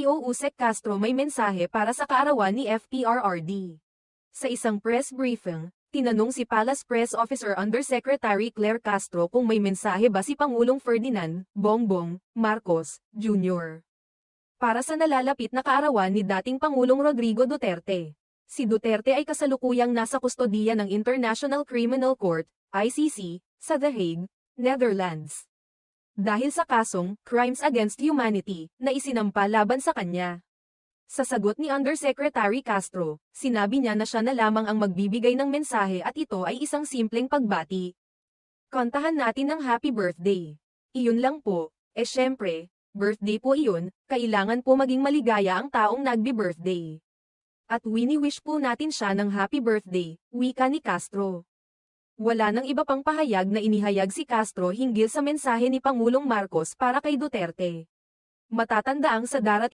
CEO Usek Castro may mensahe para sa kaarawan ni FPRRD. Sa isang press briefing, tinanong si Palace Press Officer Undersecretary Claire Castro kung may mensahe ba si Pangulong Ferdinand Bongbong Marcos Jr. para sa nalalapit na kaarawan ni dating Pangulong Rodrigo Duterte. Si Duterte ay kasalukuyang nasa kustodiya ng International Criminal Court, ICC, sa The Hague, Netherlands. Dahil sa kasong Crimes Against Humanity na isinampa laban sa kanya. Sa sagot ni Undersecretary Castro, sinabi niya na siya na lamang ang magbibigay ng mensahe at ito ay isang simpleng pagbati. Kantahan natin ng happy birthday. Iyon lang po, syempre, birthday po iyon, kailangan po maging maligaya ang taong nagbi-birthday. At wini-wish po natin siya ng happy birthday, wika ni Castro. Wala nang iba pang pahayag na inihayag si Castro hinggil sa mensahe ni Pangulong Marcos para kay Duterte. Matatandaang sa